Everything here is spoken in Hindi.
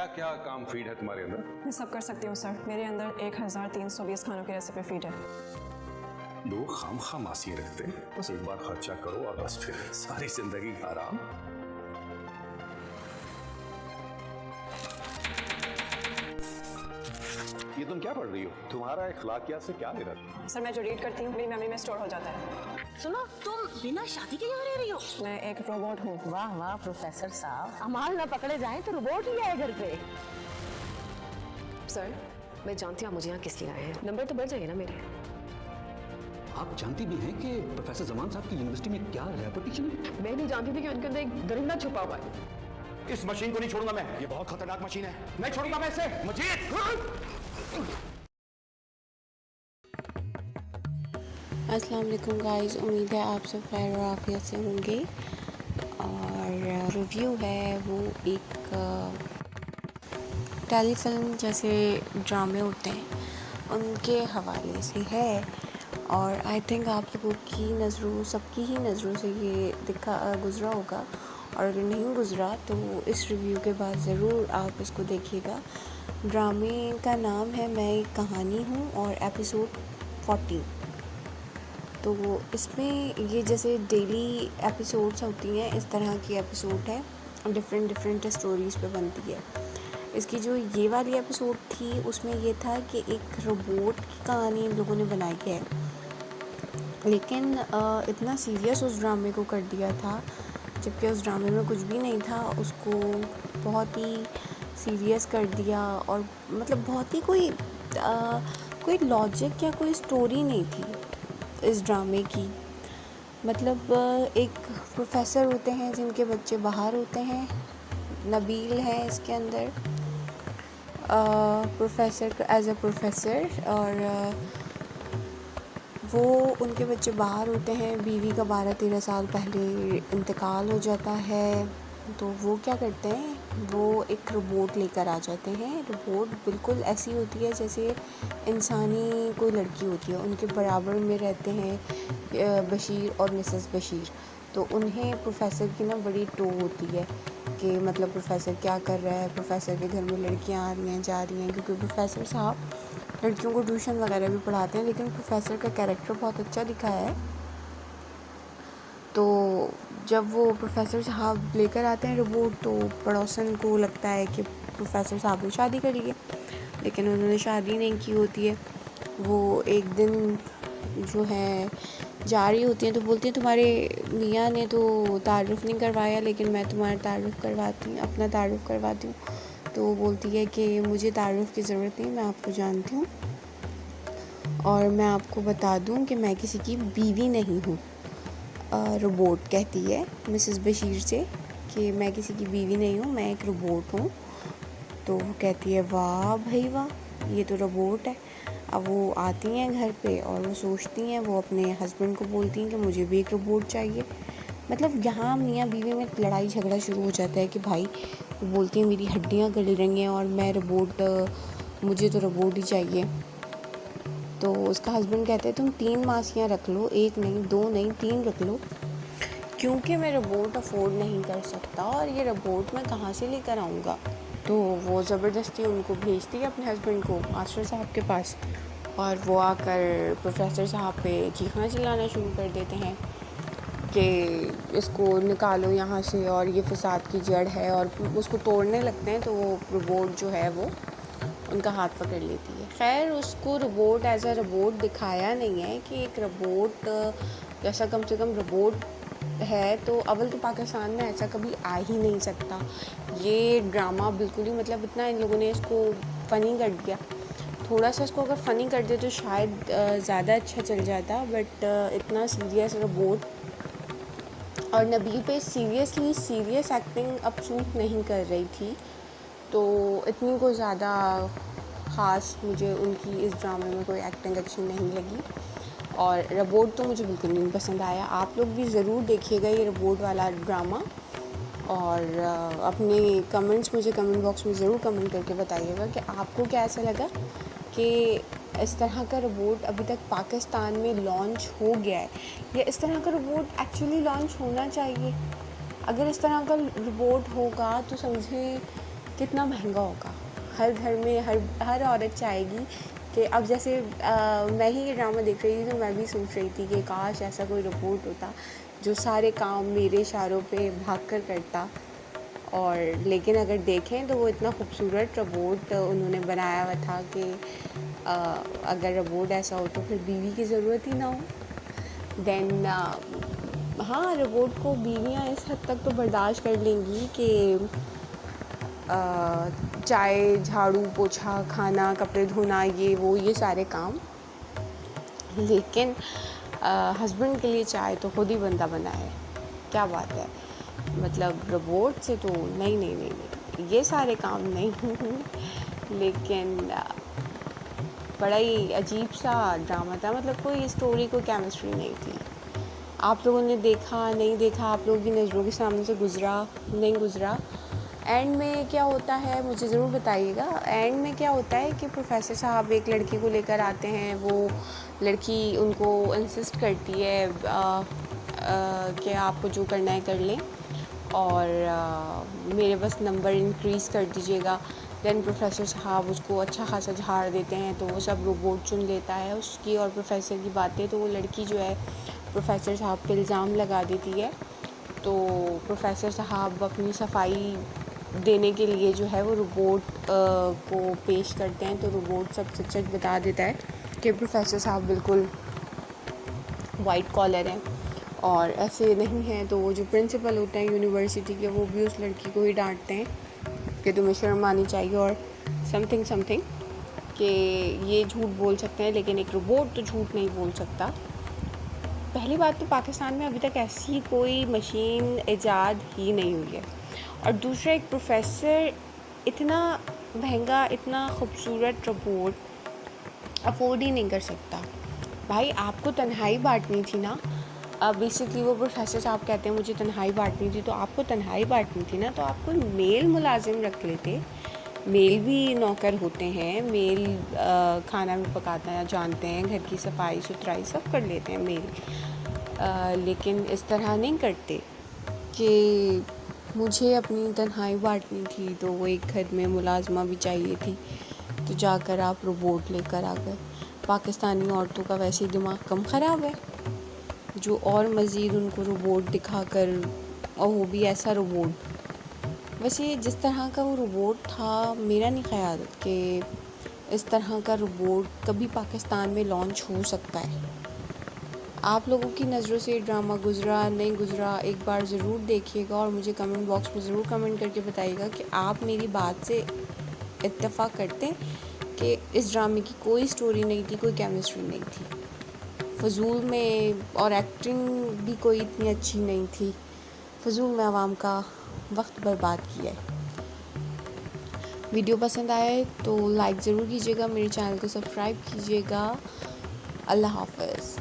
क्या क्या काम फीड है तुम्हारे अंदर? मैं सब कर सकती हूँ सर। मेरे अंदर 1320 खानों की रेसिपी फीड है। लोग खामखा मासी रखते हैं, बस एक बार खर्चा करो और बस फिर सारी जिंदगी आराम। ये तुम क्या पढ़ रही हो? तुम्हारा इखलाकियात से क्या लेना? सर मैं जो रीड करती हूँ मेरी मेमोरी में स्टोर हो जाता है। सुनो, तुम बिना शादी के यहाँ रह रही हो? मैं एक रोबोट हूँ। वाह वाह प्रोफेसर साहब, अमाल ना पकड़े जाए तो रोबोट ही आए घर पे। सर मैं जानती हूँ आप मुझे यहाँ किस लिए आए हैं। नंबर तो बढ़ जाएंगे ना मेरे। आप जानती भी हैं कि प्रोफेसर जमान साहब की यूनिवर्सिटी में क्या रेपुटेशन है? मैं नहीं जानती थी कि उनके अंदर एक दरिंदा छुपा हुआ है। इस मशीन को नहीं छोड़ूंगा मैं, ये बहुत खतरनाक मशीन है, नहीं छोड़ूंगा मैं इसे। मजीद, अस्सलाम वालेकुम गाइस, उम्मीद है आप सब खैर और आफियत से होंगे। और रिव्यू है वो एक टेलीफिल्म जैसे ड्रामे होते हैं उनके हवाले से है। और आई थिंक आप लोगों की नज़रों, सबकी ही नज़रों से ये गुज़रा होगा, और अगर नहीं गुज़रा तो इस रिव्यू के बाद ज़रूर आप इसको देखिएगा। ड्रामे का नाम है मैं एक कहानी हूँ और एपिसोड 40। तो इसमें ये जैसे डेली एपिसोड्स होती हैं इस तरह की एपिसोड है, डिफरेंट स्टोरीज़ पे बनती है। इसकी जो ये वाली एपिसोड थी उसमें ये था कि एक रोबोट की कहानी इन लोगों ने बनाई है, लेकिन इतना सीरियस उस ड्रामे को कर दिया था, जबकि उस ड्रामे में कुछ भी नहीं था। उसको बहुत ही सीरियस कर दिया और मतलब बहुत ही कोई लॉजिक या कोई स्टोरी नहीं थी इस ड्रामे की। मतलब एक प्रोफेसर होते हैं जिनके बच्चे बाहर होते हैं, नबील है इसके अंदर प्रोफेसर एज अ प्रोफेसर, और वो उनके बच्चे बाहर होते हैं। बीवी का 12-13 साल पहले इंतकाल हो जाता है, तो वो क्या करते हैं, वो एक रोबोट लेकर आ जाते हैं। रोबोट बिल्कुल ऐसी होती है जैसे इंसानी कोई लड़की होती है, उनके बराबर में रहते हैं बशीर और मिसेस बशीर। तो उन्हें प्रोफेसर की ना बड़ी टो होती है कि मतलब प्रोफेसर क्या कर रहा है, प्रोफेसर के घर में लड़कियां आ रही हैं जा रही हैं, क्योंकि प्रोफेसर साहब लड़कियों को ट्यूशन वगैरह भी पढ़ाते हैं, लेकिन प्रोफेसर का कैरेक्टर बहुत अच्छा दिखाया है। तो जब वो प्रोफेसर साहब लेकर आते हैं रोबोट, तो पड़ोसन को लगता है कि प्रोफेसर साहब ने शादी कर ली है, लेकिन उन्होंने शादी नहीं की होती है। वो एक दिन जो है जा रही होती हैं तो बोलती हैं तुम्हारे मियाँ ने तो तारुफ़ नहीं करवाया, लेकिन मैं तुम्हारा तारुफ़ करवाती हूँ, अपना तारुफ़ करवाती हूँ। तो वो बोलती है कि मुझे तारुफ़ की ज़रूरत नहीं, मैं आपको जानती हूँ और मैं आपको बता दूँ कि मैं किसी की बीवी नहीं हूँ। रोबोट कहती है मिसेस बशीर से कि मैं किसी की बीवी नहीं हूँ, मैं एक रोबोट हूँ। तो वो कहती है वाह भाई वाह, ये तो रोबोट है। अब वो आती हैं घर पे और वो सोचती हैं, वो अपने हस्बैंड को बोलती हैं कि मुझे भी एक रोबोट चाहिए। मतलब यहाँ मियाँ बीवी में लड़ाई झगड़ा शुरू हो जाता है कि भाई, वो बोलती है मेरी हड्डियाँ गल रही हैं और मैं रोबोट, मुझे तो रोबोट ही चाहिए। तो उसका हस्बैंड कहते हैं तुम 3 मासियाँ रख लो, 1 नहीं 2 नहीं 3 रख लो, क्योंकि मैं रोबोट अफोर्ड नहीं कर सकता और ये रोबोट मैं कहाँ से लेकर आऊँगा। तो वो ज़बरदस्ती उनको भेजती है अपने हस्बैंड को मास्टर साहब के पास, और वो आकर प्रोफेसर साहब पे चीखना चिल्लाना शुरू कर देते हैं कि इसको निकालो यहाँ से और ये फ़साद की जड़ है, और उसको तोड़ने लगते हैं। तो वो रोबोट जो है वो उनका हाथ पकड़ लेती है। खैर उसको रोबोट एज अ रोबोट दिखाया नहीं है कि एक रोबोट जैसा, कम से कम रोबोट है तो अव्वल तो पाकिस्तान में ऐसा कभी आ ही नहीं सकता। ये ड्रामा बिल्कुल ही मतलब इतना इन लोगों ने इसको फ़नी कर दिया। थोड़ा सा इसको अगर फ़नी कर दे तो शायद ज़्यादा अच्छा चल जाता, बट इतना सीरियस रोबोट और नबील पे सीरियस एक्टिंग अब सूट नहीं कर रही थी, तो इतनी कोई ज़्यादा ख़ास मुझे उनकी इस ड्रामे में कोई एक्टिंग अच्छी नहीं लगी। और रोबोट तो मुझे बिल्कुल नहीं पसंद आया। आप लोग भी ज़रूर देखिएगा ये रोबोट वाला ड्रामा, और अपने कमेंट्स मुझे कमेंट बॉक्स में ज़रूर कमेंट करके बताइएगा कि आपको क्या ऐसा लगा कि इस तरह का रोबोट अभी तक पाकिस्तान में लॉन्च हो गया है, या इस तरह का रोबोट एक्चुअली लॉन्च होना चाहिए। अगर इस तरह का रोबोट होगा तो समझें कितना महंगा होगा। हर घर में हर औरत चाहेगी कि अब जैसे मैं ही ये ड्रामा देख रही थी तो मैं भी सोच रही थी कि काश ऐसा कोई रोबोट होता जो सारे काम मेरे इशारों पे भाग कर करता। और लेकिन अगर देखें तो वो इतना खूबसूरत रोबोट उन्होंने बनाया हुआ था कि अगर रोबोट ऐसा हो तो फिर बीवी की ज़रूरत ही ना हो। देन हाँ, रोबोट को बीवियाँ इस हद तक तो बर्दाश्त कर लेंगी कि चाय, झाड़ू, पोछा, खाना, कपड़े धोना, ये सारे काम। लेकिन हस्बैंड के लिए चाय तो खुद ही बंदा बनाए, क्या बात है। मतलब रोबोट से तो नहीं, ये सारे काम नहीं। लेकिन बड़ा ही अजीब सा ड्रामा था। मतलब कोई स्टोरी, कोई केमिस्ट्री नहीं थी। आप लोगों ने देखा नहीं देखा, आप लोगों की नज़रों के सामने से गुज़रा नहीं गुज़रा। एंड में क्या होता है मुझे ज़रूर बताइएगा। एंड में क्या होता है कि प्रोफेसर साहब एक लड़की को लेकर आते हैं। वो लड़की उनको इंसिस्ट करती है कि आपको जो करना है कर लें और मेरे बस नंबर इंक्रीज़ कर दीजिएगा। दैन प्रोफेसर साहब उसको अच्छा खासा झाड़ देते हैं तो वो सब रोबोट चुन लेता है उसकी और प्रोफेसर की बातें। तो वो लड़की जो है प्रोफेसर साहब पे इल्ज़ाम लगा देती है। तो प्रोफेसर साहब अपनी सफाई देने के लिए जो है वो रोबोट को पेश करते हैं। तो रोबोट सब सच बता देता है कि प्रोफेसर साहब बिल्कुल वाइट कॉलर हैं और ऐसे नहीं हैं। तो वो जो प्रिंसिपल होते हैं यूनिवर्सिटी के वो भी उस लड़की को ही डांटते हैं कि तुम्हें शर्म आनी चाहिए और समथिंग कि ये झूठ बोल सकते हैं लेकिन एक रोबोट तो झूठ नहीं बोल सकता। पहली बात तो पाकिस्तान में अभी तक ऐसी कोई मशीन ईजाद ही नहीं हुई है। और दूसरा, एक प्रोफेसर इतना महंगा, इतना खूबसूरत रोबोट अफोर्ड ही नहीं कर सकता। भाई आपको तन्हाई बांटनी थी ना। बेसिकली वो प्रोफेसर साहब कहते हैं मुझे तन्हाई बांटनी थी, तो आपको तन्हाई बांटनी थी ना तो आपको मेल मुलाजिम रख लेते। मेल भी नौकर होते हैं, मेल खाना भी पकाते हैं, जानते हैं, घर की सफाई सुथराई सब कर लेते हैं मेल। लेकिन इस तरह नहीं करते कि मुझे अपनी तन्हाई बांटनी थी तो वो एक घर में मुलाजमा भी चाहिए थी तो जाकर आप रोबोट लेकर आ गए। पाकिस्तानी औरतों का वैसे ही दिमाग कम ख़राब है जो और मज़ीद उनको रोबोट दिखाकर, और वो भी ऐसा रोबोट। वैसे जिस तरह का वो रोबोट था मेरा नहीं ख्याल कि इस तरह का रोबोट कभी पाकिस्तान में लॉन्च हो सकता है। आप लोगों की नज़रों से ड्रामा गुज़रा नहीं गुज़रा एक बार ज़रूर देखिएगा और मुझे कमेंट बॉक्स में ज़रूर कमेंट करके बताइएगा कि आप मेरी बात से इत्तेफाक करते हैं कि इस ड्रामे की कोई स्टोरी नहीं थी, कोई केमिस्ट्री नहीं थी, फजूल में, और एक्टिंग भी कोई इतनी अच्छी नहीं थी। फजूल में आवाम का वक्त बर्बाद किया है। वीडियो पसंद आए तो लाइक ज़रूर कीजिएगा, मेरे चैनल को सब्सक्राइब कीजिएगा। अल्लाह हाफ़िज़।